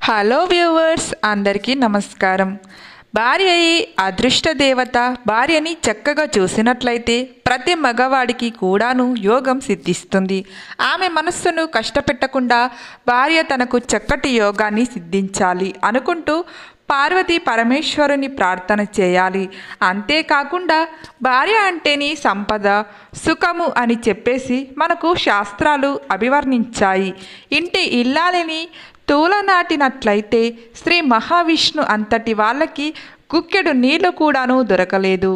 Hello viewers, అందరికీ నమస్కారం. భార్య ఈ అదృష్ట దేవత. భార్యని చక్కగా చూసినట్లయితే ప్రతి మగవాడికి కూడాను యోగం సిద్ధిస్తుంది. ఆమె మనస్సును కష్టపెట్టకుండా భార్య తనకు చక్కటి యోగాన్ని సిద్ధించాలి అనుకుంటూ పార్వతీ పరమేశ్వరుని ప్రార్థన చేయాలి. అంతేకాకుండా భార్య అంటేని సంపద, సుఖము అని చెప్పేసి మనకు శాస్త్రాలు అభివర్ణించాయి. ఇంటి ఇల్లాలని తూలనాటినట్లయితే శ్రీ మహావిష్ణు అంతటి వాళ్ళకి గుక్కెడు నీళ్లు కూడాను దొరకలేదు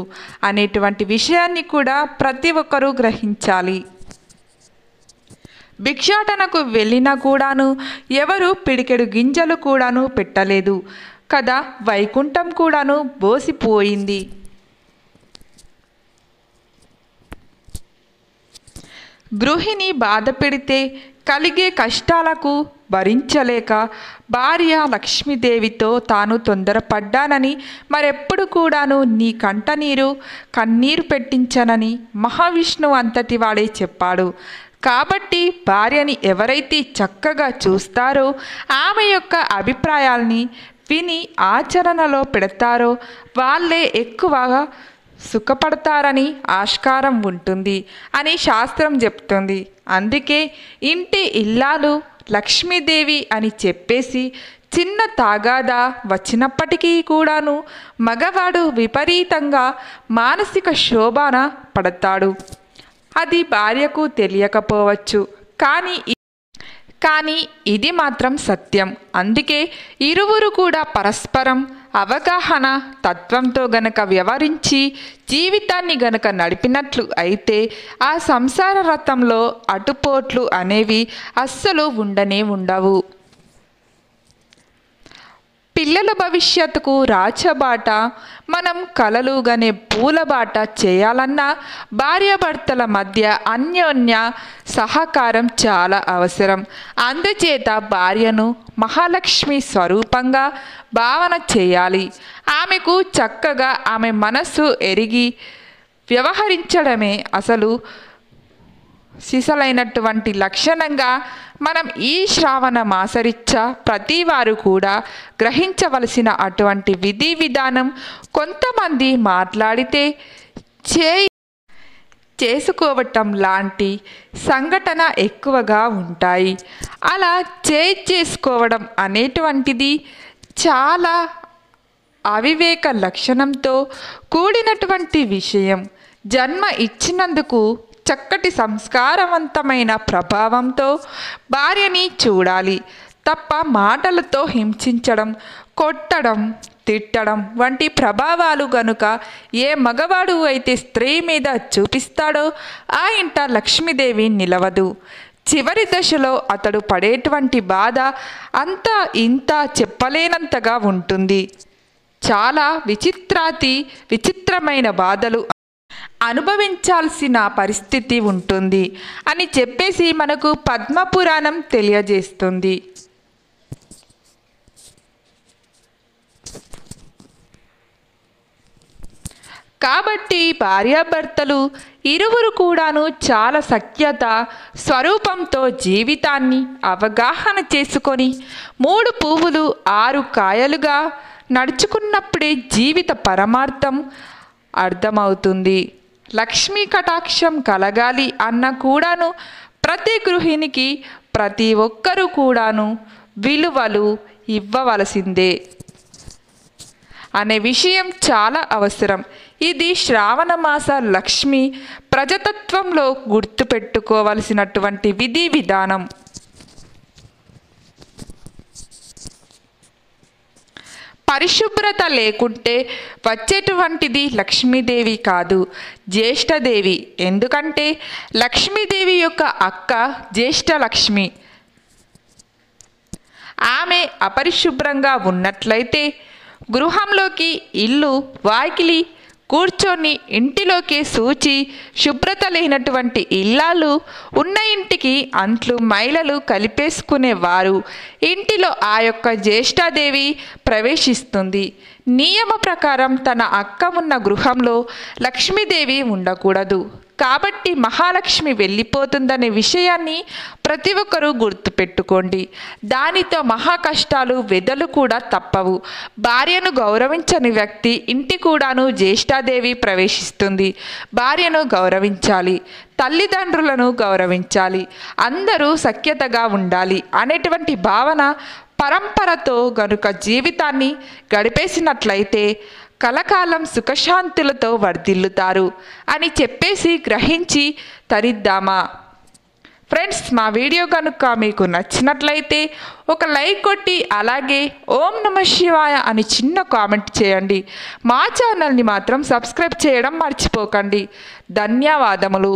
అనేటువంటి విషయాన్ని కూడా ప్రతి ఒక్కరూ గ్రహించాలి. భిక్షాటనకు వెళ్ళినా కూడాను ఎవరు పిడికెడు గింజలు కూడాను పెట్టలేదు కదా. వైకుంఠం కూడాను బోసిపోయింది. గృహిణి బాధ పెడితే కలిగే కష్టాలకు భరించలేక భార్య లక్ష్మీదేవితో తాను తొందరపడ్డానని, మరెప్పుడు కూడాను నీ కంటనీరు కన్నీరు పెట్టించనని మహావిష్ణువు అంతటి వాడే చెప్పాడు. కాబట్టి భార్యని ఎవరైతే చక్కగా చూస్తారో, ఆమె యొక్క అభిప్రాయాల్ని విని ఆచరణలో పెడతారో వాళ్ళే ఎక్కువగా సుఖపడతారని ఆస్కారం ఉంటుంది అని శాస్త్రం చెప్తుంది. అందుకే ఇంటి ఇల్లాలు లక్ష్మీదేవి అని చెప్పేసి చిన్న తాగాదా వచ్చినప్పటికీ కూడాను మగవాడు విపరీతంగా మానసిక శోభన పడతాడు. అది భార్యకు తెలియకపోవచ్చు, కానీ ఇది మాత్రం సత్యం. అందుకే ఇరువురు కూడా పరస్పరం అవగాహన తత్వంతో గనక వ్యవహరించి జీవితాన్ని గనక నడిపినట్లు అయితే ఆ సంసార రథంలో అటుపోట్లు అనేవి అస్సలు ఉండవు. పిల్లల భవిష్యత్తుకు రాచబాట, మనం కలలుగానే పూలబాట చేయాలన్నా భార్యాభర్తల మధ్య అన్యోన్య సహకారం చాలా అవసరం. అందుచేత భార్యను మహాలక్ష్మి స్వరూపంగా భావన చేయాలి. ఆమెకు చక్కగా ఆమె మనస్సు ఎరిగి వ్యవహరించడమే అసలు సిసలైనటువంటి లక్షణంగా మనం ఈ శ్రావణ మాసరిచ్చ ప్రతి వారు కూడా గ్రహించవలసిన అటువంటి విధి విధానం. కొంతమంది మాట్లాడితే చేసుకోవటం లాంటి సంఘటన ఎక్కువగా ఉంటాయి. అలా చేసుకోవడం అనేటువంటిది చాలా అవివేక లక్షణంతో కూడినటువంటి విషయం. జన్మ ఇచ్చినందుకు చక్కటి సంస్కారవంతమైన ప్రభావంతో భార్యని చూడాలి తప్ప మాటలతో హింసించడం, కొట్టడం, తిట్టడం వంటి ప్రభావాలు గనుక ఏ మగవాడు అయితే స్త్రీ మీద చూపిస్తాడో ఆ ఇంట లక్ష్మీదేవి నిలవదు. చివరి దశలో అతడు పడేటువంటి బాధ అంతా ఇంత చెప్పలేనంతగా ఉంటుంది. చాలా విచిత్రమైన బాధలు అనుభవించాల్సిన పరిస్థితి ఉంటుంది అని చెప్పేసి మనకు పద్మపురాణం తెలియజేస్తుంది. కాబట్టి భార్యాభర్తలు ఇరువురు కూడాను చాలా సఖ్యత స్వరూపంతో జీవితాన్ని అవగాహన చేసుకొని 3 పువ్వులు 6 కాయలుగా నడుచుకున్నప్పుడే జీవిత పరమార్థం అర్థమవుతుంది. లక్ష్మీ కటాక్షం కలగాలి అన్న కూడాను ప్రతి గృహిణికి ప్రతి ఒక్కరూ కూడాను విలువలు ఇవ్వవలసిందే అనే విషయం చాలా అవసరం. ఇది శ్రావణ మాస లక్ష్మి ప్రజతత్వంలో గుర్తుపెట్టుకోవలసినటువంటి విధి విధానం. పరిశుభ్రత లేకుంటే వచ్చేటువంటిది లక్ష్మీదేవి కాదు, జ్యేష్ఠదేవి. ఎందుకంటే లక్ష్మీదేవి యొక్క అక్క జ్యేష్ఠలక్ష్మి. ఆమె అపరిశుభ్రంగా ఉన్నట్లయితే గృహంలోకి ఇల్లు వాకిలి కూర్చొని ఇంటిలోకి సూచి శుభ్రత లేనటువంటి ఇల్లాలు ఉన్న ఇంటికి అంట్లు మైలలు కలిపేసుకునేవారు. ఇంటిలో ఆ యొక్క జ్యేష్ఠాదేవి ప్రవేశిస్తుంది. నియమ ప్రకారం తన అక్క ఉన్న గృహంలో లక్ష్మీదేవి ఉండకూడదు. కాబట్టి మహాలక్ష్మి వెళ్ళిపోతుందనే విషయాన్ని ప్రతి ఒక్కరూ గుర్తుపెట్టుకోండి. దానితో మహా కష్టాలు వెదలు కూడా తప్పవు. భార్యను గౌరవించని వ్యక్తి ఇంటి కూడాను జ్యేష్ఠాదేవి ప్రవేశిస్తుంది. భార్యను గౌరవించాలి, తల్లిదండ్రులను గౌరవించాలి, అందరూ సఖ్యతగా ఉండాలి అనేటువంటి భావన పరంపరతో గనుక జీవితాన్ని గడిపేసినట్లయితే కలకాలం సుఖశాంతులతో వర్ధిల్లుతారు అని చెప్పేసి గ్రహించి తరిద్దామా. ఫ్రెండ్స్, మా వీడియో కనుక మీకు నచ్చినట్లయితే ఒక లైక్ కొట్టి అలాగే ఓం నమః శివాయ అని చిన్న కామెంట్ చేయండి. మా ఛానల్ని మాత్రం సబ్స్క్రైబ్ చేయడం మర్చిపోకండి. ధన్యవాదములు.